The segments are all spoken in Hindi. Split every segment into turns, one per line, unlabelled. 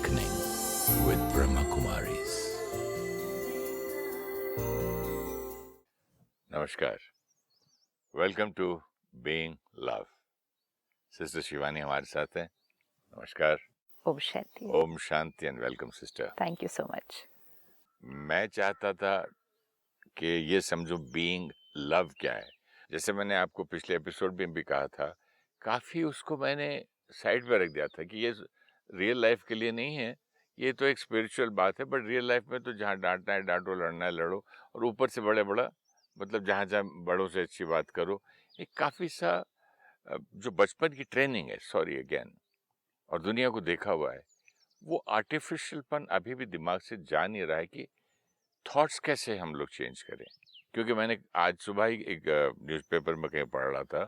Awakening with Brahma Kumaris.
नमस्कार, welcome to being love. Sister Shivani हमारे साथ हैं। नमस्कार।
ओम शांति।
ओम शांति and welcome sister.
Thank you so much.
मैं चाहता था कि ये समझो बीइंग लव क्या है। जैसे मैंने आपको पिछले एपिसोड में भी कहा था, काफ़ी उसको मैंने साइड पर रख दिया था कि ये रियल लाइफ के लिए नहीं है, ये तो एक स्पिरिचुअल बात है। बट रियल लाइफ में तो जहाँ डांटना है डांटो, लड़ना है लड़ो, और ऊपर से बड़े बड़ा मतलब जहाँ जहाँ बड़ों से अच्छी बात करो। ये काफ़ी सा जो बचपन की ट्रेनिंग है, सॉरी अगेन, और दुनिया को देखा हुआ है, वो आर्टिफिशियलपन अभी भी दिमाग से जा नहीं रहा है कि थॉट्स कैसे हम लोग चेंज करें। क्योंकि मैंने आज सुबह ही एक न्यूज़पेपर में कहीं पढ़ रहा था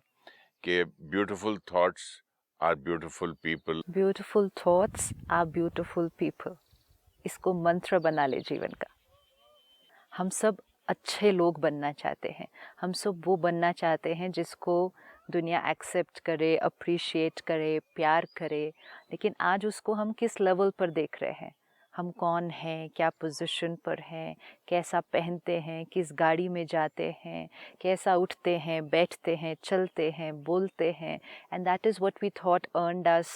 कि beautiful thoughts are beautiful people.
Beautiful thoughts are beautiful people. इसको मंत्र बना ले जीवन का। हम सब अच्छे लोग बनना चाहते हैं। हम सब वो बनना चाहते हैं जिसको दुनिया एक्सेप्ट करे, अप्रिशिएट करे, प्यार करे। लेकिन आज उसको हम किस लेवल पर देख रहे हैं? हम कौन हैं, क्या पोजीशन पर हैं, कैसा पहनते हैं, किस गाड़ी में जाते हैं, कैसा उठते हैं, बैठते हैं, चलते हैं, बोलते हैं। And that is what we thought earned us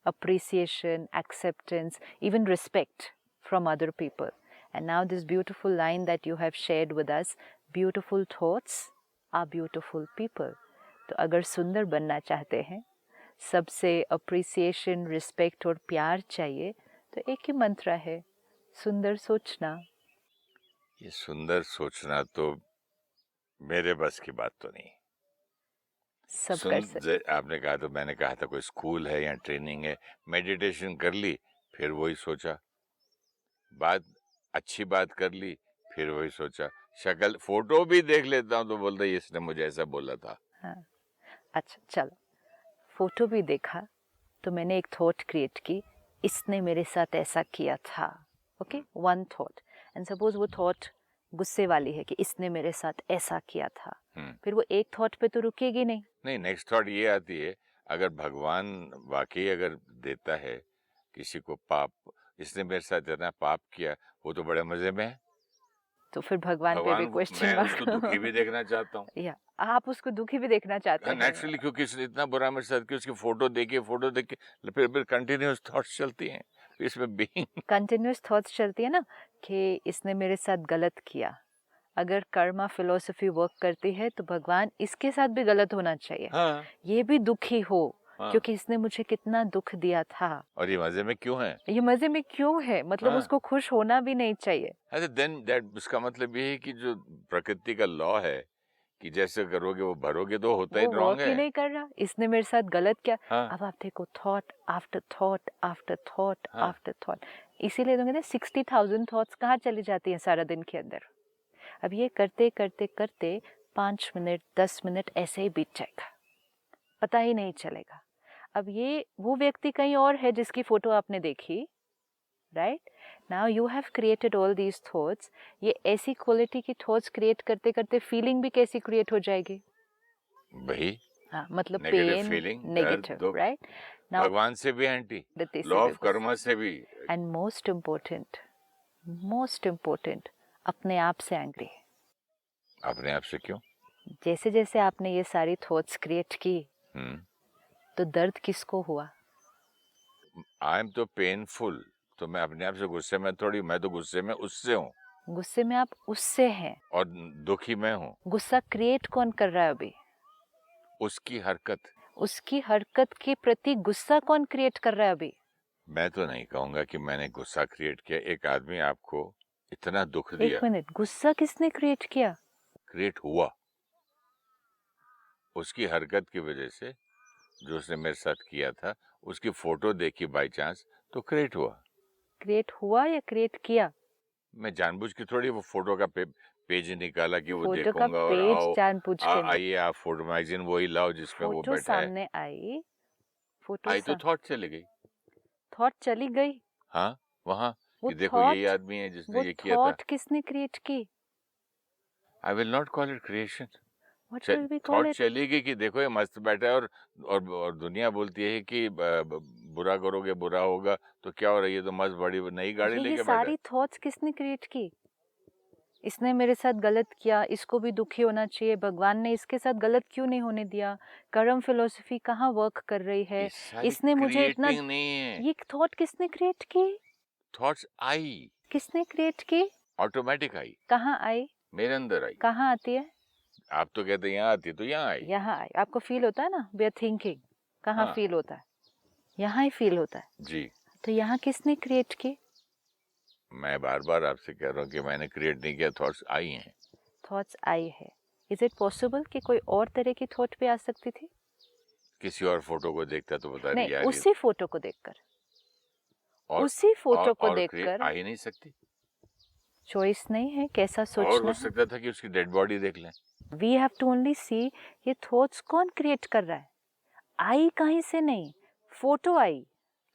appreciation, acceptance, even respect from other people. And now this beautiful line that you have shared with us, beautiful thoughts are beautiful people. तो अगर सुंदर बनना चाहते हैं, सबसे appreciation, respect और प्यार चाहिए, तो एक ही मंत्र है, सुंदर सोचना।
ये सुंदर सोचना तो मेरे बस की बात तो नहीं।
सब कर सकते।
आपने कहा तो मैंने कहा था कोई स्कूल है या ट्रेनिंग है, मेडिटेशन कर ली, फिर वही सोचा, बात अच्छी बात कर ली, फिर वही सोचा, शक्ल फोटो भी देख लेता हूँ तो बोलता है इसने मुझे ऐसा बोला था।
हाँ, अच्छा चलो, फोटो भी देखा तो मैंने एक थॉट क्रिएट की, इसने मेरे साथ ऐसा किया था। Okay, one thought. And suppose वो थॉट गुस्से वाली है कि इसने मेरे साथ ऐसा किया था, फिर वो एक थॉट पे तो रुकेगी नहीं।
नेक्स्ट थॉट ये आती है, अगर भगवान वाकई अगर देता है किसी को पाप, इसने मेरे साथ इतना पाप किया, वो तो बड़े मजे में है।
तो फिर भगवान पे भी क्वेश्चन
मैं
मार्क।
उसको दुखी भी देखना चाहता हूँ।
या आप उसको दुखी भी देखना चाहते हैं?
नेचुरली, क्योंकि इसने इतना बुरा मेरे साथ किया, उसकी फोटो देके फिर कंटिन्यूअस थॉट्स चलती हैं इसमें बीइंग।
कंटिन्यूअस थॉट्स चलती है ना कि इसने मेरे साथ गलत किया। अगर कर्मा फिलॉसफी वर्क करती है तो भगवान इसके साथ भी गलत होना चाहिए।
हाँ।
ये भी दुखी हो।
हाँ।
क्योंकि इसने मुझे कितना दुख दिया था।
और ये मजे में क्यों है?
ये मजे में क्यों है? मतलब
हाँ।
उसको खुश होना भी नहीं चाहिए।
अच्छा, देन दैट, उसका मतलब ये है कि जो प्रकृति का लॉ है कि जैसे करोगे वो भरोगे, तो होता ही
वो
रॉन्ग
वर्क ही
है।
नहीं कर रहा। इसने मेरे साथ गलत किया।
हाँ।
अब आप देखो, thought after thought after thought
हाँ।
After thought. इसीलिए तो कहते हैं 60,000 थॉट्स कहाँ चली जाती हैं सारा दिन के अंदर। अब ये करते करते करते 5 मिनट 10 मिनट ऐसे ही बीत जाएगा, पता ही नहीं चलेगा। अब ये वो व्यक्ति कहीं और है जिसकी फोटो आपने देखी, right? Now you have created all these thoughts. ये ऐसी क्वालिटी की थॉट्स क्रिएट करते करते फीलिंग भी कैसी क्रिएट हो जाएगी?
वही
हाँ, मतलब
negative
pain,
feeling,
negative, right? Now
भगवान से भी एंटी, लॉ ऑफ कर्मा से भी,
एंड मोस्ट इम्पोर्टेंट अपने आप से एंग्री।
अपने आप से क्यों?
जैसे जैसे आपने ये सारी थॉट्स क्रिएट की, तो दर्द किसको हुआ?
आई एम तो पेनफुल, तो मैं अपने आप से गुस्से में थोड़ी, मैं तो गुस्से में उससे हूँ।
गुस्से में आप उससे हैं
और दुखी मैं हूँ।
गुस्सा क्रिएट कौन कर रहा है अभी?
उसकी
हरकत के प्रति गुस्सा कौन क्रिएट कर रहा है अभी?
मैं तो नहीं कहूंगा कि मैंने गुस्सा क्रिएट किया। एक आदमी आपको इतना दुख दिया,
एक मिनट, गुस्सा किसने क्रिएट किया?
क्रिएट हुआ उसकी हरकत की वजह से, जो उसने मेरे साथ किया था, उसकी फोटो देखी बाय चांस तो क्रिएट हुआ
या क्रिएट किया?
मैं जानबूझ के थोड़ी वो फोटो का पेज निकाला कि वो
फोटो का
देखूंगा और
पेज जानबूझ के नहीं।
आइए आप फोटो मैगजीन वही लाओ जिसमें वो
फोटो
बैठा है।
सामने आई,
आई तो थॉट चली गई।
थॉट चली गई।
हाँ, वहाँ
वो
कि देखो यही आदमी है जिसने ये किया था।
थॉट किसने क्रिएट की?
I will not call it creation.
What will we call
thought
it?
चलेगी कि देखो ये मस्त बैठा है और दुनिया बोलती है कि बुरा करोगे बुरा होगा, तो क्या हो रहा है, ये तो मस्त बड़ी नई गाड़ी
ये
लेके बैठा है।
सारी थॉट्स किसने क्रिएट की? इसने मेरे साथ गलत किया, इसको भी दुखी होना चाहिए, भगवान ने इसके साथ गलत क्यों नहीं होने दिया, कर्म फिलोसफी कहाँ वर्क कर रही है,
ये सारी
इसने मुझे इतना,
क्रिएटिंग नहीं है,
ये थॉट किसने क्रिएट की?
थॉट्स आई,
किसने क्रिएट की?
ऑटोमेटिक आई,
कहाँ आई?
मेरे अंदर आई।
कहाँ आती है?
आप तो कहते हैं यहाँ आती है, तो यहाँ आई।
यहाँ आई। आपको फील होता है ना, वी आर थिंकिंग, कहाँ
हाँ
फील होता है? यहाँ ही फील होता है।
जी,
तो यहाँ किसने क्रिएट की?
मैं बार बार आपसे कह रहा हूँ कि मैंने क्रिएट नहीं किया, थॉट्स आई हैं।
थॉट्स आई है। इज इट पॉसिबल कि कोई और तरह की थॉट भी आ सकती थी?
किसी और फोटो को देखता तो बता
नहीं,
यार
उसी फोटो को देखकर,
और
उसी फोटो को
और
देखकर
आ ही नहीं सकती।
चॉइस नहीं है कैसा
और
सोचना
हो
है।
सकता था कि उसकी डेड बॉडी देख लें।
वी हैव टू ओनली सी ये थॉट्स कौन क्रिएट कर रहा है। आई कहीं से नहीं, फोटो आई।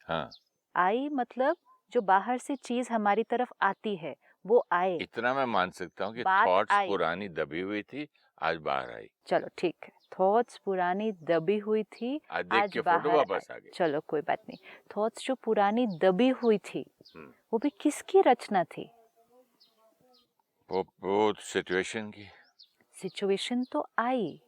हाँ,
आई मतलब जो बाहर से चीज हमारी तरफ आती है वो आए।
इतना मैं मान सकता हूँ कि
बात
थॉट्स
आई।
पुरानी दबी हुई थी, आज बाहर आई।
चलो ठीक है, थॉट्स पुरानी दबी हुई थी,
आज देख
आज
के
बाहर
फोटो वापस
आई।
आ गई।
चलो कोई बात नहीं, थॉट्स जो पुरानी दबी हुई थी वो भी किसकी रचना थी?
वो सिचुएशन की,
सिचुएशन तो आई,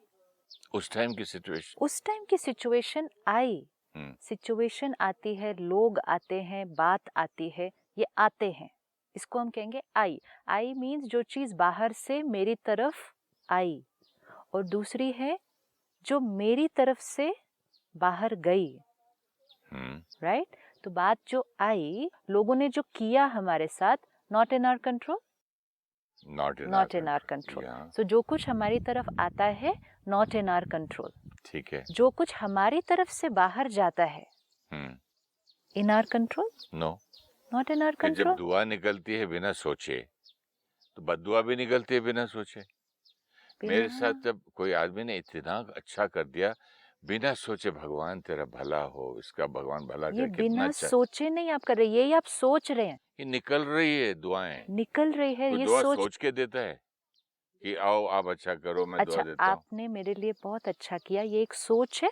उस टाइम की सिचुएशन।
उस टाइम की सिचुएशन आई। सिचुएशन आती है, लोग आते हैं, बात आती है, ये आते हैं, इसको हम कहेंगे आई। आई मीन्स जो चीज बाहर से मेरी तरफ आई, और दूसरी है जो मेरी तरफ से बाहर गई। राइट? तो बात जो आई, लोगों ने जो किया हमारे साथ, not in our control, not in our control. So जो कुछ हमारी तरफ आता है, नॉट इन आवर कंट्रोल।
ठीक है।
जो कुछ हमारी तरफ से बाहर जाता है, in our control,
no,
not in our
जब
कंट्रोल।
दुआ निकलती है बिना सोचे, तो बददुआ भी निकलती है बिना सोचे। मेरे साथ जब कोई आदमी ने इतना अच्छा कर दिया, बिना सोचे, भगवान तेरा भला हो, इसका भगवान भला करे,
ये
कितना
बिना
अच्छा।
सोचे नहीं आप कर रहे, यही आप सोच रहे हैं,
ये निकल रही है दुआएं,
निकल रही है।
कोई
ये
दुआ
सोच
सोच के देता है कि आओ आप अच्छा करो, मैं दुआ
अच्छा,
देता हूँ।
आपने मेरे लिए बहुत अच्छा किया, ये एक सोच है,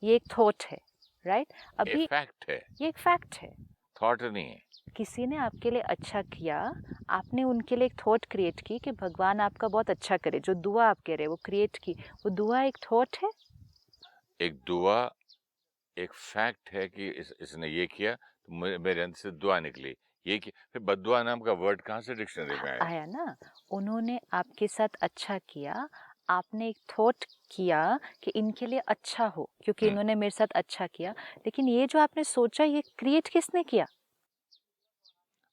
ये एक थॉट है, राइट? अभी
फैक्ट है,
ये एक फैक्ट है।
थॉट नहीं है।
किसी ने आपके लिए अच्छा किया, आपने उनके लिए एक थॉट क्रिएट की कि भगवान आपका बहुत अच्छा करे, जो दुआ आप कह रहे हैं वो क्रिएट की, वो दुआ एक थॉट है।
एक दुआ एक फैक्ट है कि इसने ये किया तो मेरे अंदर से दुआ निकली, ये कि फिर बद्दुआ नाम का वर्ड कहाँ से डिक्शनरी में आया?
आया ना, उन्होंने आपके साथ अच्छा किया, आपने एक थॉट किया कि इनके लिए अच्छा हो, क्योंकि इन्होंने मेरे साथ अच्छा किया, लेकिन ये जो आपने सोचा, ये क्रिएट किसने किया?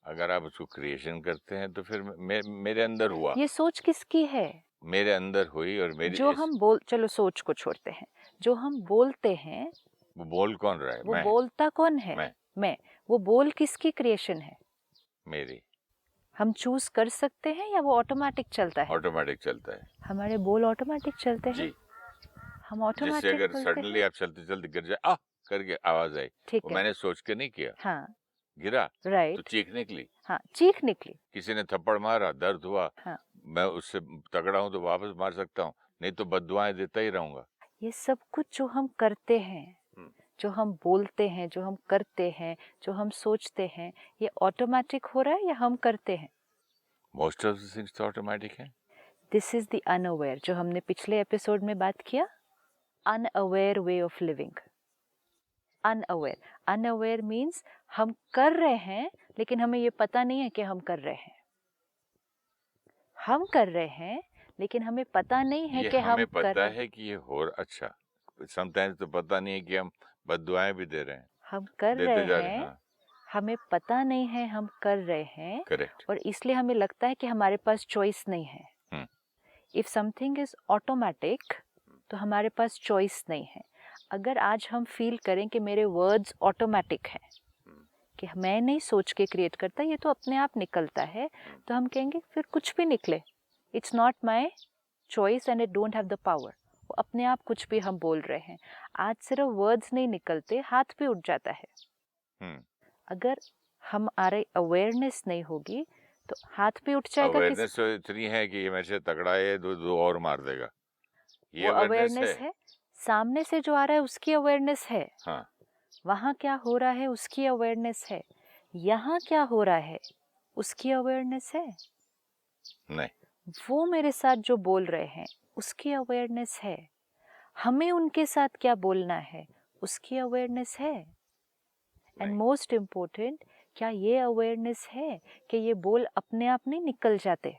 अगर आप उसको क्रिएशन करते हैं तो फिर मेरे अंदर हुआ।
ये सोच किसकी है?
मेरे अंदर हुई, और मेरी
जो हम बोल, चलो सोच को छोड़ते हैं, जो हम बोलते हैं,
वो बोल कौन रहा है?
वो
मैं।
बोलता कौन है? मैं। वो बोल किसकी क्रिएशन है?
मेरी।
हम चूज कर सकते हैं या वो ऑटोमेटिक चलता है?
ऑटोमेटिक चलता है।
हमारे बोल ऑटोमेटिक चलते हैं
जी।
हम
जिससे
ऑटोमेटिक
अगर
बोलते
सडनली
हैं।
आप चलते चलते गिर जाए, आ करके आवाज आई,
ठीक
वो
है,
मैंने सोच के नहीं किया,
हाँ,
गिरा तो
राइट,
चीख निकली।
हाँ, चीख निकली,
किसी ने थप्पड़ मारा, दर्द हुआ,
हाँ।
मैं उससे तगड़ा हूं तो वापस मार सकता हूँ, नहीं तो बद्दुआएं देता ही रहूंगा।
ये सब कुछ जो हम करते हैं, जो हम बोलते हैं, जो हम करते हैं, जो हम सोचते हैं, ये ऑटोमेटिक हो रहा है या हम करते हैं?
मोस्ट ऑफ द थिंग्स तो ऑटोमेटिक है।
दिस इज द अनअवेयर, जो हमने पिछले एपिसोड में बात किया, unaware way of living. Unaware, unaware means हम कर रहे हैं लेकिन हमें ये पता नहीं है कि हम कर रहे हैं। हम कर रहे हैं लेकिन हमें पता नहीं है कि हम
हमें
कर
पता
रहे
है कि ये हो अच्छा, समटाइम्स तो पता नहीं है कि हम बद्दुआएं भी दे रहे हैं,
हम कर
देते
रहे
जा रहे
हैं।
हैं। हाँ,
हमें पता नहीं है हम कर रहे हैं,
करेक्ट।
और इसलिए हमें लगता है कि हमारे पास चॉइस नहीं है। इफ समथिंग इज ऑटोमेटिक, तो हमारे पास चॉइस नहीं है। अगर आज हम फील करें कि मेरे वर्ड्स ऑटोमेटिक हैं, कि मैं नहीं सोच के क्रिएट करता, ये तो अपने आप निकलता है, तो हम कहेंगे फिर कुछ भी निकले, it's not my choice and I don't have the power. वो अपने आप कुछ भी हम बोल रहे हैं। आज सिर्फ वर्ड्स नहीं निकलते, हाथ भी उठ जाता है। अगर हमारे अवेयरनेस नहीं होगी तो हाथ भी उठ जाएगा
अवेयरनेस तो इतनी है कि ये मेरे से तगड़ा है, दो और मार देगा, ये
वो अवेयरनेस
है।
सामने से जो आ रहा है उसकी अवेयरनेस है,
हाँ,
वहाँ क्या हो रहा है उसकी अवेयरनेस है, यहाँ क्या हो रहा है उसकी अवेयरनेस है,
नहीं,
वो मेरे साथ जो बोल रहे हैं उसकी अवेयरनेस है, हमें उनके साथ क्या बोलना है उसकी अवेयरनेस है। एंड
नहीं।
मोस्ट इम्पोर्टेंट, क्या ये अवेयरनेस है कि ये बोल अपने आप नहीं निकल जाते?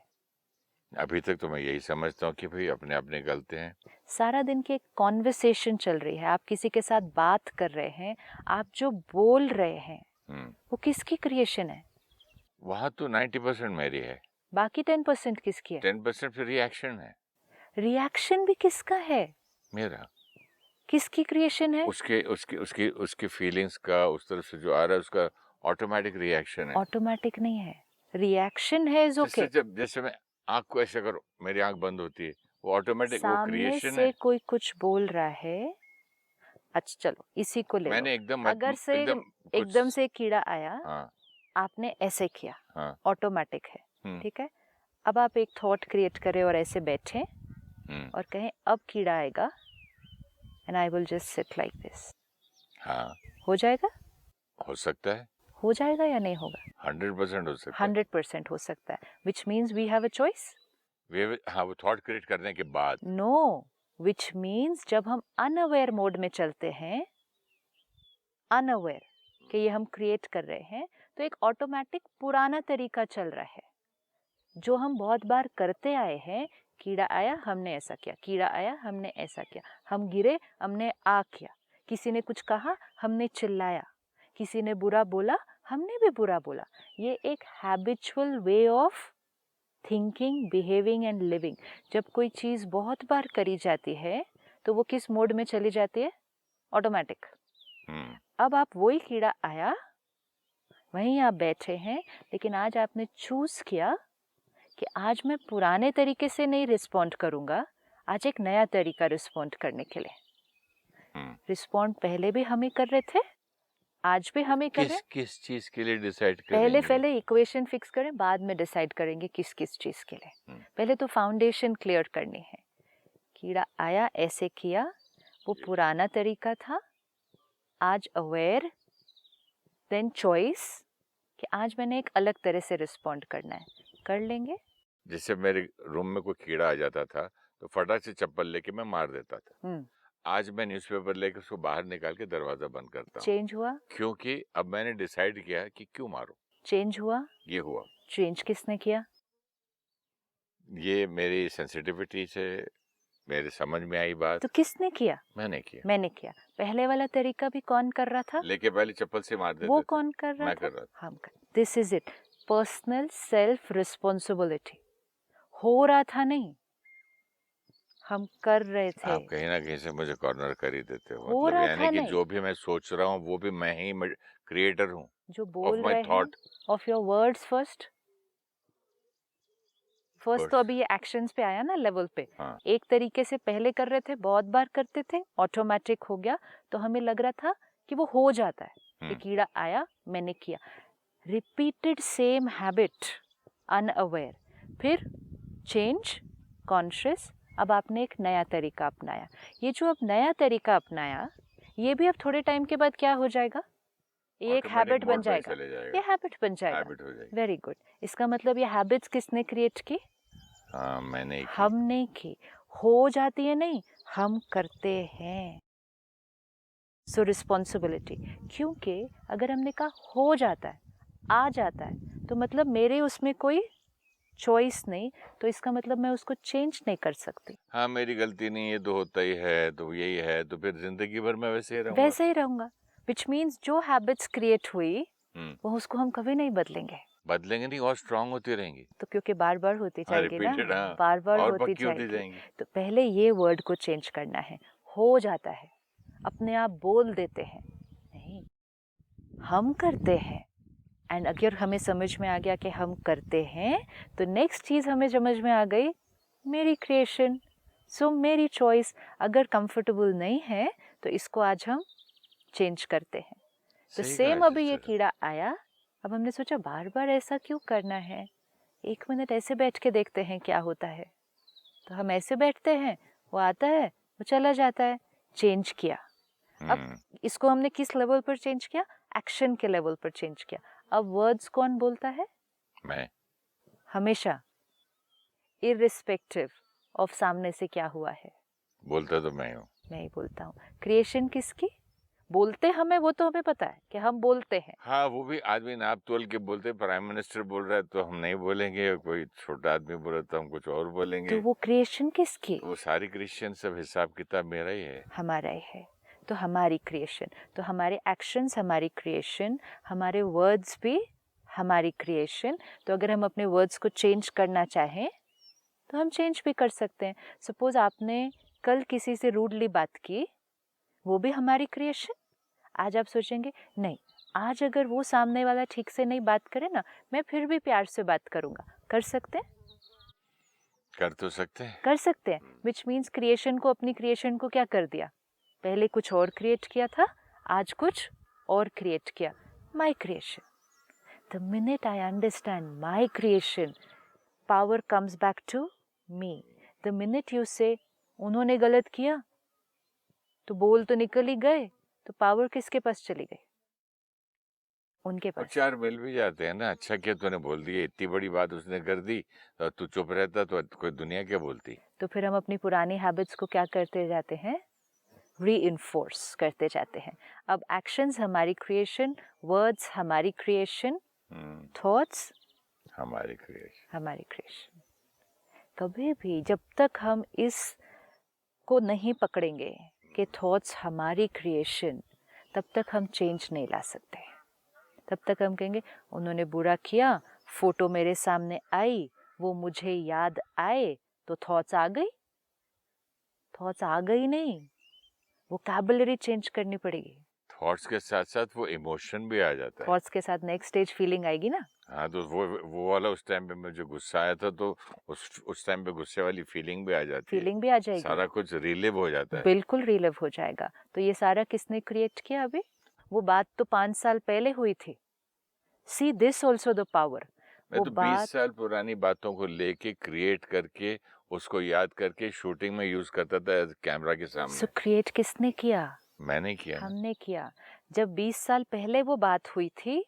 अभी तक तो मैं यही समझता हूँ कि भाई अपने आप निकलते हैं।
सारा दिन की एक कॉन्वर्सेशन चल रही है, आप किसी के साथ बात कर रहे हैं, आप जो बोल रहे हैं वो किसकी क्रिएशन है?
वहाँ तो 90% मेरी है,
बाकी 10% किसकी है?
10% फिर रिएक्शन है,
रिएक्शन भी किसका है?
मेरा।
किसकी क्रिएशन है?
उसके उसके उसकी उसकी फीलिंग्स का, उस तरफ से जो आ रहा है उसका ऑटोमेटिक रिएक्शन है।
ऑटोमेटिक नहीं है, रिएक्शन है इज ओके।
जैसे मैं आंख को ऐसे करो, मेरी आंख बंद होती है, वो ऑटोमेटिक, वो
सामने
क्रिएशन
से
है।
कोई कुछ बोल रहा है, अच्छा चलो इसी को ले लो।
मैंने एकदम
अगर से
एकदम
एकदम से कीड़ा आया,
हाँ,
आपने ऐसे किया,
हाँ,
ऑटोमेटिक है, ठीक है। अब आप एक थॉट क्रिएट करें और ऐसे बैठे और कहें अब कीड़ा आएगा and I will just sit like this,
हाँ,
हो जाएगा?
हो सकता है,
हो जाएगा या नहीं होगा?
100% हो सकता है।
100% हो सकता है, which means we have a choice.
हाँ, वो थॉट क्रिएट करने के बाद।
नो, विच मीन्स जब हम अनअवेयर मोड में चलते हैं, अनअवेयर कि ये हम क्रिएट कर रहे हैं, तो एक ऑटोमेटिक पुराना तरीका चल रहा है जो हम बहुत बार करते आए हैं। कीड़ा आया हमने ऐसा किया, कीड़ा आया हमने ऐसा किया, हम गिरे हमने आ किया, किसी ने कुछ कहा हमने चिल्लाया, किसी ने बुरा बोला हमने भी बुरा बोला। ये एक habitual way of thinking, behaving and living. जब कोई चीज़ बहुत बार करी जाती है तो वो किस मोड में चली जाती है? ऑटोमेटिक। अब आप वही कीड़ा आया, वहीं आप बैठे हैं, लेकिन आज आपने चूज किया कि आज मैं पुराने तरीके से नहीं रिस्पॉन्ड करूंगा, आज एक नया तरीका रिस्पॉन्ड करने के लिए। रिस्पॉन्ड पहले भी हम ही कर रहे थे, आज भी हम ही कर रहे हैं।
किस चीज के लिए डिसाइड करेंगे?
पहले इक्वेशन फिक्स करें, बाद में डिसाइड करेंगे किस किस चीज के लिए। पहले तो फाउंडेशन क्लियर करनी है। कीड़ा आया, ऐसे किया, वो पुराना तरीका था, आज अवेयर, देन चॉइस कि आज मैंने एक अलग तरह से रिस्पॉन्ड करना है, कर लेंगे।
जैसे मेरे रूम में कोई कीड़ा आ जाता था तो फटाक से चप्पल लेके मैं मार देता था। आज मैं न्यूज़पेपर लेके उसको बाहर निकाल के दरवाजा बंद करता हूँ।
चेंज हुआ,
क्योंकि अब मैंने डिसाइड किया कि क्यों मारो।
चेंज हुआ,
ये हुआ।
चेंज किसने किया?
ये मेरी सेंसिटिविटी से मेरे समझ में आई बात।
तो किसने किया?
मैंने किया।
मैंने किया। पहले वाला तरीका भी कौन कर रहा था?
लेके पहले चप्पल से मार देते
वो
थे।
कौन कर रहा
मैं
था?
कर रहा था।
हम कर। This is it, personal self responsibility. हो रहा था नहीं, हम कर रहे थे।
आप कहीं ना कहीं से मुझे कॉर्नर कर ही देते हो।
हो
मतलब
रहा
यानी
था
कि
नहीं।
जो भी मैं सोच रहा हूँ वो भी मैं ही क्रिएटर हूँ
जो बोल
of my
रहे
thought.
हैं, ऑफ योर वर्ड्स फर्स्ट तो अभी ये एक्शंस पे आया ना लेवल पे।
हाँ।
एक तरीके से पहले कर रहे थे, बहुत बार करते थे, ऑटोमेटिक हो गया, तो हमें लग रहा था कि वो हो जाता है। ये कीड़ा आया, मैंने किया, रिपीटेड सेम हैबिट, अनअवेयर, फिर चेंज, कॉन्शियस। अब आपने एक नया तरीका अपनाया। ये जो अब नया तरीका अपनाया, ये भी अब थोड़े टाइम के बाद क्या हो जाएगा? ये एक हैबिट बन जाएगा। ये हैबिट बन जाएगा। Very good. इसका मतलब ये हैबिट्स किसने क्रिएट की?
मैंने की।
हमने की। हो जाती है नहीं, हम करते हैं। सो रिस्पॉन्सिबिलिटी, क्योंकि अगर हमने कहा हो जाता है, आ जाता है, तो मतलब मेरे उसमें कोई चॉइस नहीं, तो इसका मतलब मैं उसको चेंज नहीं कर सकती।
हाँ, मेरी गलती नहीं, ये तो होता ही है, तो यही है, तो फिर जिंदगी भर मैं वैसे ही रहूंगा।
विच मीन्स जो हैबिट्स क्रिएट हुई वो उसको हम कभी नहीं बदलेंगे
नहीं, और स्ट्रांग होती रहेंगी।
तो क्योंकि बार बार होती जाएगी ना, बार बार
और
होती जाएगी। तो पहले ये वर्ड को चेंज करना है। हो जाता है, अपने आप बोल देते हैं, नहीं, हम करते हैं। एंड अगर हमें समझ में आ गया कि हम करते हैं, तो नेक्स्ट चीज़ हमें समझ में आ गई, मेरी क्रिएशन, सो मेरी चॉइस। अगर कंफर्टेबल नहीं है तो इसको आज हम चेंज करते हैं। तो सेम अभी ये कीड़ा आया, अब हमने सोचा बार बार ऐसा क्यों करना है, 1 मिनट ऐसे बैठ के देखते हैं क्या होता है। तो हम ऐसे बैठते हैं, वो आता है, वो चला जाता है। चेंज किया। अब इसको हमने किस लेवल पर चेंज किया? एक्शन के लेवल पर चेंज किया। अब वर्ड्स कौन बोलता है?
मैं।
हमेशा, इररिस्पेक्टिव ऑफ सामने से क्या हुआ है।
बोलता तो मैं हूँ।
मैं ही बोलता हूँ। क्रिएशन किसकी? बोलते हमें, वो तो हमें पता है कि हम बोलते हैं।
हाँ, वो भी आदमी नाप तोल के बोलते। प्राइम मिनिस्टर बोल रहा है तो हम नहीं बोलेंगे, कोई छोटा आदमी बोल रहा है तो हम कुछ और बोलेंगे।
तो वो क्रिएशन किसकी?
तो वो सारी क्रिश्चियन सब हिसाब किताब मेरा ही है।
हमारा ही है। तो हमारी क्रिएशन, तो हमारे एक्शंस हमारी क्रिएशन, हमारे वर्ड्स भी हमारी क्रिएशन। तो अगर हम अपने वर्ड्स को चेंज करना चाहें तो हम चेंज भी कर सकते हैं। सपोज आपने कल किसी से रूडली बात की, वो भी हमारी क्रिएशन। आज आप सोचेंगे नहीं, आज अगर वो सामने वाला ठीक से नहीं बात करे ना, मैं फिर भी प्यार से बात करूंगा। कर सकते हैं?
कर तो सकते हैं।
कर सकते हैं। विच मीन्स क्रिएशन को, अपनी क्रिएशन को क्या कर दिया? पहले कुछ और क्रिएट किया था, आज कुछ और क्रिएट किया। My creation. The minute I understand my creation, power comes back to me. The minute you say उन्होंने गलत किया तो बोल तो निकल ही गए, तो पावर किसके पास चली गई? उनके
और
पास।
4 मिल भी जाते हैं ना। अच्छा किया तूने बोल दिया, इतनी बड़ी बात उसने कर दी, तो तू चुप रहता तो कोई दुनिया क्या बोलती।
तो फिर हम अपनी पुरानी हैबिट्स को क्या करते जाते हैं? रीइंफोर्स करते जाते हैं। अब एक्शंस हमारी क्रिएशन, वर्ड्स हमारी क्रिएशन, थॉट्स
हमारी क्रिएशन।
हमारी क्रिएशन। कभी भी जब तक हम इस को नहीं पकड़ेंगे कि थॉट्स हमारी क्रिएशन, तब तक हम चेंज नहीं ला सकते। तब तक हम कहेंगे उन्होंने बुरा किया, फोटो मेरे सामने आई, वो मुझे याद आए, तो थॉट्स आ गई। थॉट्स आ गई नहीं, वोकैबुलरी चेंज करनी पड़ेगी।
थॉट्स के साथ साथ वो इमोशन भी आ जाता है।
थॉट्स के साथ नेक्स्ट स्टेज फीलिंग आएगी ना।
हाँ, तो वो वाला उस टाइम पे मुझे गुस्सा आया था, तो उस टाइम पे गुस्से वाली फीलिंग भी आ जाती है।
फीलिंग भी आ जाएगी।
सारा कुछ रिलीव हो जाता है।
बिल्कुल रिलीव हो जाएगा। तो ये सारा किसने क्रिएट किया? अभी वो बात तो 5 साल पहले हुई थी। See this also the power.
मैं तो 20 साल पुरानी बातों को लेके क्रिएट करके उसको याद करके शूटिंग में यूज करता था कैमरा के सामने।
सो क्रिएट किसने किया?
मैंने किया ना।
हमने किया। जब 20 साल पहले वो बात हुई थी,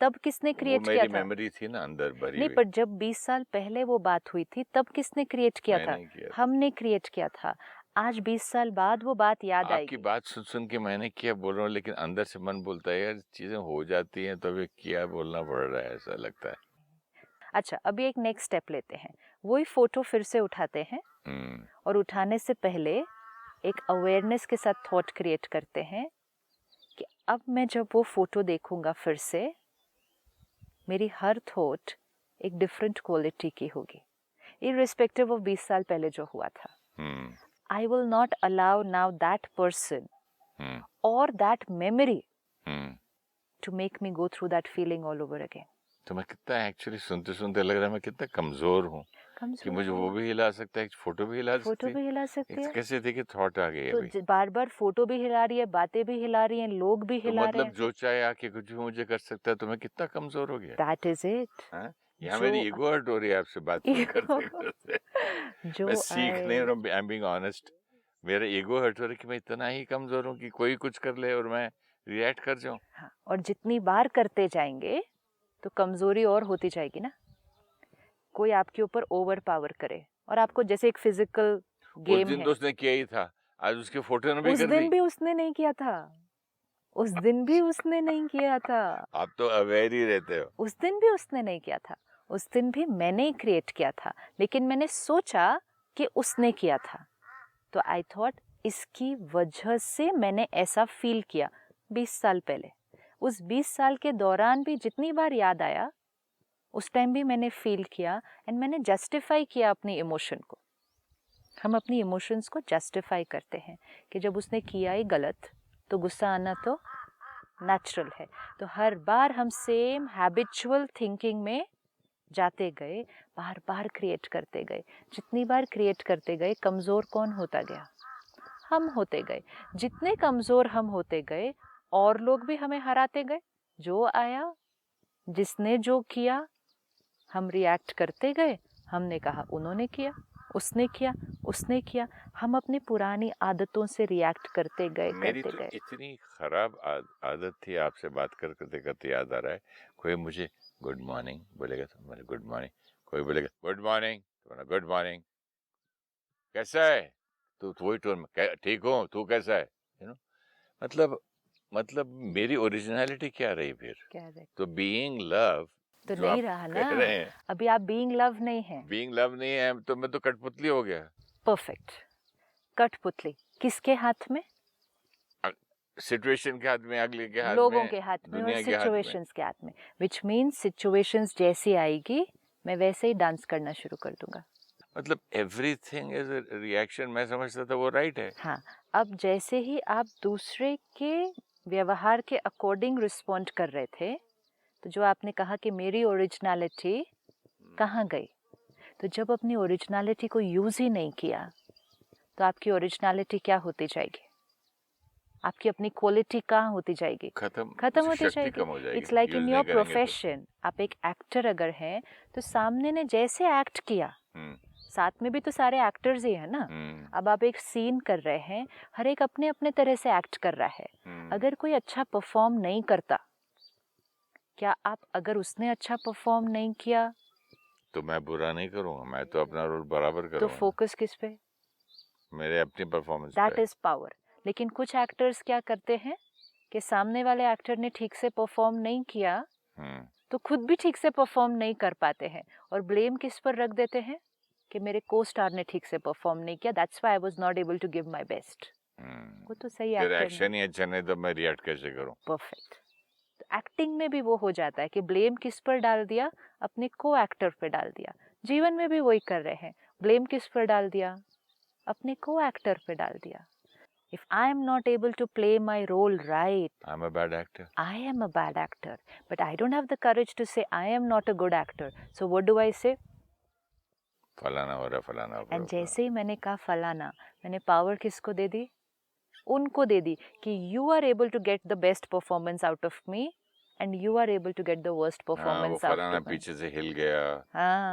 तब किसने क्रिएट किया था?
मेरी मेमोरी थी ना अंदर भरी
नहीं,
हुई।
पर जब 20 साल पहले वो बात हुई थी, तब किसने क्रिएट किया था? हमने क्रिएट किया था। आज 20 साल बाद वो बात याद आएगी।
आपकी बात सुन सुन के मैंने किया बोल रहा हूँ, लेकिन अंदर से मन बोलता है यार चीजें हो जाती हैं तो अभी क्या बोलना पड़ रहा है, ऐसा लगता है।
अच्छा, अभी एक नेक्स्ट स्टेप लेते हैं। वही फोटो फिर से उठाते हैं और उठाने से पहले एक अवेयरनेस के साथ थॉट क्रिएट करते हैं कि अब मैं जब वो फोटो देखूंगा फिर से, मेरी हर थॉट एक डिफरेंट क्वालिटी की होगी, इररिस्पेक्टिव ऑफ 20 साल पहले जो हुआ था। I will not allow now that person or that memory to make me go through that feeling all over again.
तो मैं कितना एक्चुअली सुनते सुनते लग रहा है मैं कितना कमजोर हूँ कि मुझे वो भी हिला सकता है, फोटो भी हिला सकती है। कैसे थे कि थॉट आ गई
तो बार बार फोटो भी हिला रही है, बातें भी हिला रही हैं, लोग भी हिला रहे हैं।
मतलब जो चाहे आके कुछ भी मुझे कर सकता है, तो मैं कितना कमजोर हो गया।
That is it.
यहाँ मेरी ईगो हर्ट हो रही है आपसे बात करते
जो
मैं सीख नहीं रहा हूँ, आई एम बीइंग ऑनेस्ट। मेरा ईगो हर्ट हो रहा है कि मैं इतना ही कमजोर हूँ कि कोई कुछ कर ले और मैं रिएक्ट कर जाऊँ।
हाँ, और जितनी बार करते जाएंगे तो कमजोरी और होती जाएगी ना। कोई आपके ऊपर ओवर पावर करे और आपको, जैसे एक फिजिकल गेम है।
उस दिन तो उसने किया ही था, आज उसके फोटो ने भी
उस
कर दी।
दिन भी उसने नहीं किया था। उस दिन भी उसने नहीं किया था।
आप तो अवेयर ही रहते हो।
उस दिन भी उसने नहीं किया था। उस दिन भी मैंने ही क्रिएट किया था, लेकिन मैंने सोचा कि उसने किया था, तो आई थॉट इसकी वजह से मैंने ऐसा फील किया 20 साल पहले। उस 20 साल के दौरान भी जितनी बार याद आया, उस टाइम भी मैंने फील किया एंड मैंने जस्टिफाई किया अपनी इमोशन को। हम अपनी इमोशंस को जस्टिफाई करते हैं कि जब उसने किया ही गलत तो गुस्सा आना तो नेचुरल है। तो हर बार हम सेम हैबिचुअल थिंकिंग में जाते गए, बार बार क्रिएट करते गए। जितनी बार क्रिएट करते गए, कमज़ोर कौन होता गया? हम होते गए। जितने कमज़ोर हम होते गए, और लोग भी हमें हराते गए। जो आया, जिसने जो किया, हम रिएक्ट करते गए, हमने कहा उन्होंने किया, उसने किया, उसने किया, हम अपनी पुरानी आदतों से रिएक्ट करते गए
मेरी
करते
तो
गए।
इतनी खराब आदत थी, आपसे बात करते करते याद आ रहा है, कोई मुझे गुड मॉर्निंग बोलेगा तो मैंने गुड मॉर्निंग, कोई बोलेगा गुड मॉर्निंग तो मैंने गुड मॉर्निंग, कैसा है तू वही टोन में, ठीक हूँ, तू कैसा है, यू नो, मतलब मतलब मेरी ओरिजिनलिटी क्या रही फिर?
Correct.
तो बीइंग लव
तो
जो
नहीं
आप
रहा
कह
ना,
रहे हैं,
अभी आप बीइंग लव नहीं है।
बीइंग लव नहीं है तो मैं तो कठपुतली हो गया।
परफेक्ट। कठपुतली किसके हाथ में?
सिचुएशन के हाथ में, अगले के हाथ
लोगों
में,
के हाथ में और
दुनिया के हाथ में।
सिचुएशंस के हाथ में, विच मीन्स सिचुएशंस जैसी आएगी मैं वैसे ही डांस करना शुरू कर दूंगा।
मतलब एवरीथिंग इज अ रिएक्शन, मैं समझता था वो राइट है।
हाँ, अब जैसे ही आप दूसरे के व्यवहार के अकॉर्डिंग रिस्पॉन्ड कर रहे थे, तो जो आपने कहा कि मेरी ओरिजिनलिटी कहाँ गई, तो जब अपनी ओरिजिनलिटी को यूज ही नहीं किया तो आपकी ओरिजिनलिटी क्या होती जाएगी? आपकी अपनी क्वालिटी कहाँ होती जाएगी? खत्म होती
शक्ति
जाएगी।
कम हो जाएगी,
it's like in
use
your
नहीं करेंगे तो।
प्रोफेशन, आप एक एक्टर अगर हैं तो सामने ने जैसे एक्ट किया, साथ में भी तो सारे एक्टर्स ही है ना। अब आप एक सीन कर रहे हैं, हर एक अपने अपने तरह से एक्ट कर रहा है। अगर कोई अच्छा परफॉर्म नहीं करता, क्या आप, अगर उसने अच्छा परफॉर्म नहीं किया
तो मैं बुरा नहीं करूंगा, मैं तो अपना रोल बराबर
तो
करूंगा।
फोकस किस पे?
मेरे अपनी परफॉर्मेंस
दैट
पे।
Is power. लेकिन कुछ एक्टर्स क्या करते हैं कि सामने वाले एक्टर ने ठीक से परफॉर्म नहीं किया तो खुद भी ठीक से परफॉर्म नहीं कर पाते हैं और ब्लेम किस पर रख देते हैं कि मेरे को स्टार ने ठीक से परफॉर्म नहीं किया, that's why I was not able to give my best. वो तो सही
तेरा
एक्टर
एक्शन ही अच्छा नहीं तो मैं रिएक्ट कैसे करूं?
परफेक्ट। तो एक्टिंग में भी वो हो जाता है कि ब्लेम किस पर डाल दिया? अपने को एक्टर पे डाल दिया। जीवन में भी वही कर रहे हैं, ब्लेम किस पर डाल दिया? अपने को एक्टर पे डाल दिया। If I am not able to play my role right,
I'm a bad actor.
I am a bad actor. But I don't have the courage to say I am not a good actor. So what do I say?
फलाना हो रहा, फलाना हो रहा।
And जैसे ही मैंने कहा फलाना, मैंने पावर किसको दे दी? उनको दे दी कि you are able to get the best performance out of me and you are able to get the worst
वो
performance out
फलाना
of me.
पीछे से हिल गया,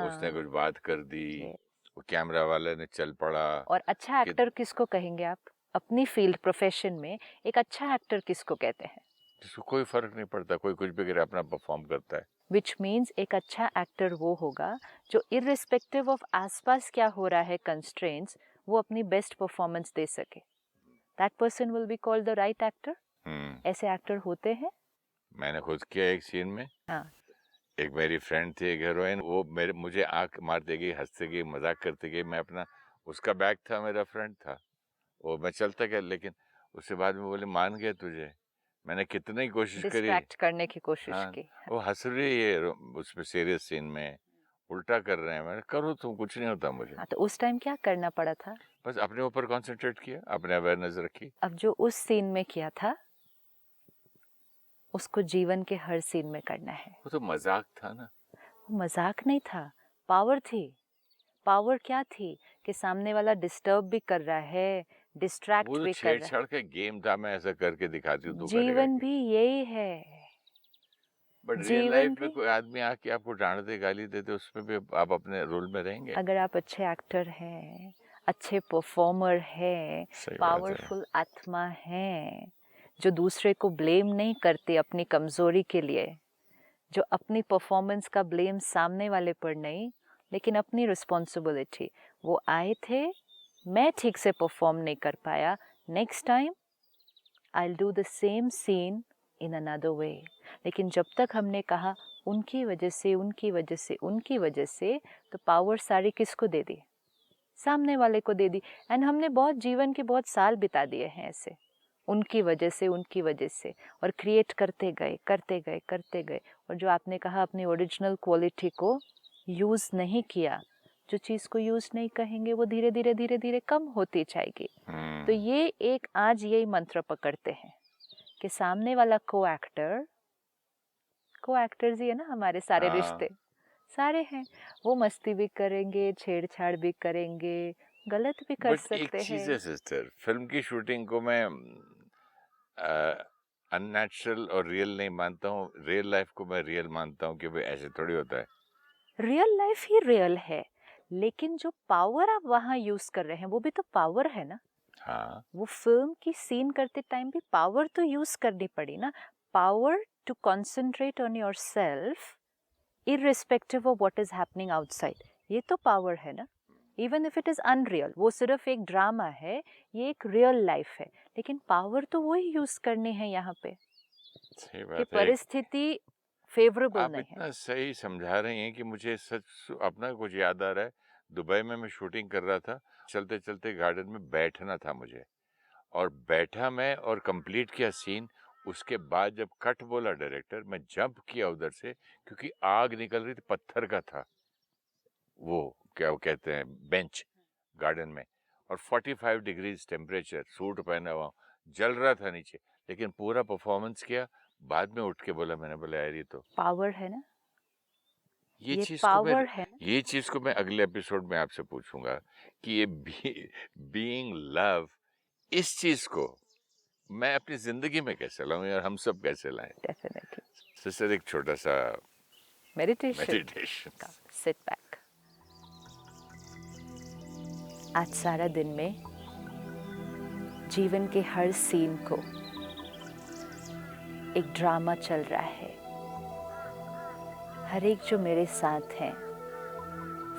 उसने
हाँ,
कुछ बात कर दी,
Yes.
वो कैमरा वाले ने चल पड़ा।
और अच्छा एक्टर किसको कहेंगे आप? अपनी फील्ड प्रोफेशन में एक अच्छा एक्टर किसको कहते हैं?
जिसको कोई फर्क नहीं पड़ता, कोई कुछ भी करे, अपना परफॉर्म करता है।
विच मीन्स एक अच्छा एक्टर वो होगा जो इररिस्पेक्टिव ऑफ आसपास क्या हो रहा है कंस्ट्रेंट्स, वो अपनी बेस्ट परफॉर्मेंस दे सके। That person will be called the right actor. ऐसे एक्टर होते हैं।
मैंने खुद किया एक सीन में।
हाँ,
एक मेरी फ्रेंड थी, एक हीरोइन, वो मुझे आंख मारते गई, हंसते गई, मजाक करते गई। मैं अपना, उसका बैग था, मेरा फ्रेंड था, वो मैं चलता गया, लेकिन उसके बाद में बोले मान गया तुझे, मैंने कितनी कोशिश करी।
डिस्ट्रैक्ट करने की कोशिश
हाँ,
की।
वो हंस रही है उसमें सीरियस सीन में, उल्टा कर रहे हैं। मैंने करो तुम, कुछ नहीं होता मुझे।
हाँ, तो उस टाइम क्या करना पड़ा था?
बस अपने ऊपर कंसंट्रेट किया, अपने अवेयरनेस रखी।
अब जो उस सीन में किया था उसको जीवन के हर सीन में करना है।
वो तो मजाक था ना।
वो मजाक नहीं था, पावर थी। पावर क्या थी कि सामने वाला डिस्टर्ब भी कर रहा है, डिस्ट्रैक्ट
वो तो
भी कर रहा है।
छेड़छाड़ का गेम था, मैं ऐसा करके दिखाती हूँ, तू करेगा
जीवन
क्या?
भी यही है।
बट रियल
जीवन
लाइफ में
भी,
कोई आदमी आके आपको डांट दे, गाली दे, तो उसमें भी आप अपने रोल में रहेंगे।
अगर आप अच्छे एक्टर हैं, अच्छे परफॉर्मर हैं,
सही बात है।
पावरफुल आत्मा हैं, जो दूसरे को ब्लेम नहीं करते अपनी कमजोरी के लिए, जो अपनी परफॉर्मेंस का ब्लेम सामने वाले पर नहीं लेकिन अपनी रिस्पॉन्सिबिलिटी, वो आए थे, मैं ठीक से परफॉर्म नहीं कर पाया, next time I will do the same seen in another way. लेकिन जब तक हमने कहा उनकी वजह से, उनकी वजह से, उनकी वजह से, तो पावर सारी किसको दे दी? सामने वाले को दे दी। एंड हमने बहुत जीवन के बहुत साल बिता दिए हैं ऐसे, उनकी वजह से, उनकी वजह से, और क्रिएट करते गए करते गए करते गए। और जो आपने कहा अपनी ओरिजिनल क्वालिटी को यूज़ नहीं किया, जो चीज़ को यूज़ नहीं कहेंगे वो धीरे धीरे धीरे धीरे कम होती जाएगी। तो ये एक, आज यही मंत्र पकड़ते हैं कि सामने वाला को एक्टर्स ही है ना, हमारे सारे रिश्ते सारे हैं, वो मस्ती भी करेंगे, छेड़छाड़ भी करेंगे, गलत भी कर सकते हैं।
एक चीज है सिस्टर, फिल्म की शूटिंग को मैं अननेचुरल और रियल नहीं मानता हूँ, रियल लाइफ को मैं रियल मानता हूँ कि भाई ऐसे थोड़ी होता है।
रियल लाइफ ही रियल है, लेकिन जो पावर आप वहाँ यूज कर रहे हैं वो भी तो पावर है ना।
हाँ,
वो फिल्म की सीन करते टाइम भी पावर तो यूज करनी पड़ी ना, power to concentrate on yourself irrespective of what is happening outside, ये तो पावर है ना। Even if it is unreal, वो सिर्फ एक ड्रामा है, ये एक रियल लाइफ है, लेकिन पावर तो वही यूज करनी है यहाँ पे
सही
कि
बात है।
परिस्थिति फेवरेबल
आप
नहीं है।
इतना सही समझा रही हैं कि मुझे सच अपना कुछ याद आ रहा है। दुबई में मैं शूटिंग कर रहा था, चलते चलते गार्डन में बैठना था मुझे, और बैठा मैं और कंप्लीट किया सीन। उसके बाद जब कट बोला डायरेक्टर, मैं जंप किया उधर से, क्योंकि आग निकल रही थी, पत्थर का था वो, क्या वो कहते हैं, बेंच गार्डन में, और 45 डिग्रीज टेम्परेचर, सूट पहना हुआ, जल रहा था नीचे, लेकिन पूरा परफॉर्मेंस किया। बाद में उठ के बोला, मैंने बोला यार ये तो
पावर है ना,
ये
ये
चीज को मैं
पावर है ना।
ये चीज को मैं अगले एपिसोड में आपसे पूछूंगा कि ये बीइंग लव, इस चीज को मैं अपनी जिंदगी में कैसे लाऊं, यार हम सब कैसे लाएं।
डेफिनेटली।
सिस्टर, एक छोटा सा
मेडिटेशन।
मेडिटेशन।
Sit back. आज सारा दिन में जीवन के हर सीन को एक ड्रामा चल रहा है। हर एक जो मेरे साथ हैं,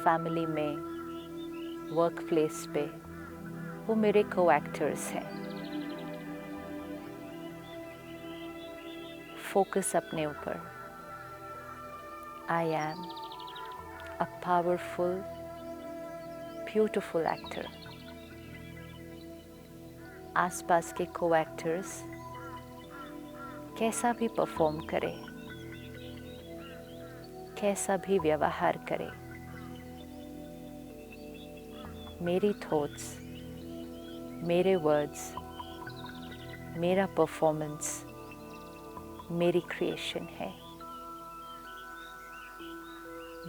फैमिली में, वर्क प्लेस पे, वो मेरे को एक्टर्स हैं। फोकस अपने ऊपर। I am a powerful, beautiful actor. आसपास के को एक्टर्स कैसा भी परफॉर्म करे, कैसा भी व्यवहार करे, मेरी थॉट्स, मेरे वर्ड्स, मेरा परफॉर्मेंस मेरी क्रिएशन है।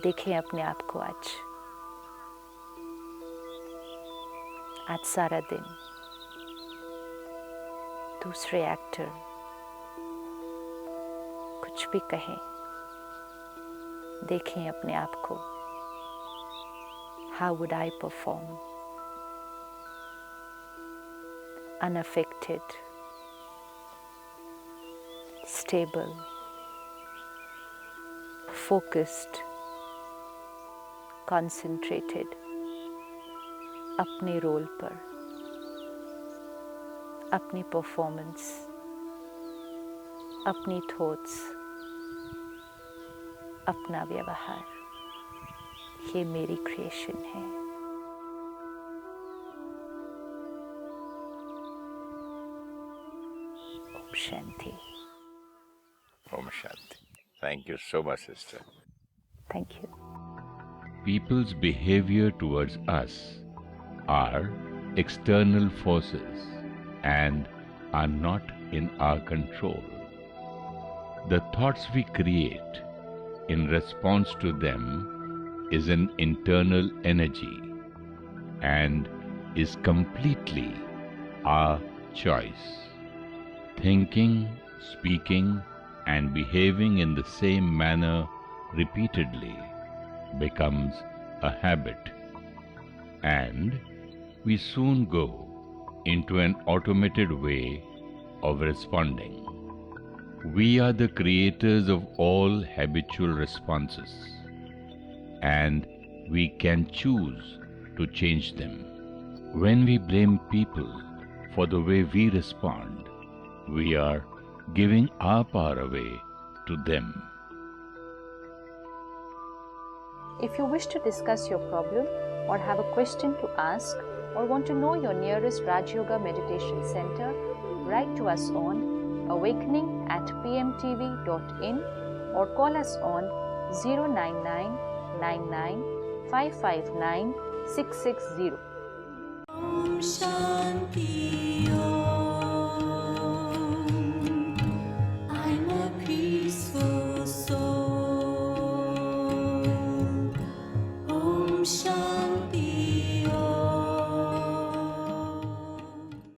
देखें अपने आप को आज सारा दिन दूसरे एक्टर कुछ भी कहें, देखें अपने आप को, how would I perform, unaffected, stable, focused, concentrated, अपने रोल पर, अपनी परफॉर्मेंस, अपनी थॉट्स, अपना व्यवहार, ये मेरी क्रिएशन है। ओम शांति।
ओम शांति। Thank you so much, sister.
Thank you.
People's behavior towards us are external forces and are not in our control. The thoughts we create in response to them is an internal energy and is completely our choice. Thinking, speaking, and behaving in the same manner repeatedly becomes a habit, and we soon go into an automated way of responding. We are the creators of all habitual responses, and we can choose to change them. When we blame people for the way we respond, we are giving our power away to them.
If you wish to discuss your problem or have a question to ask or want to know your nearest Raj Yoga Meditation Center, write to us on awakening@pmtv.in or call us on 09999559660.
Om Shanti Om.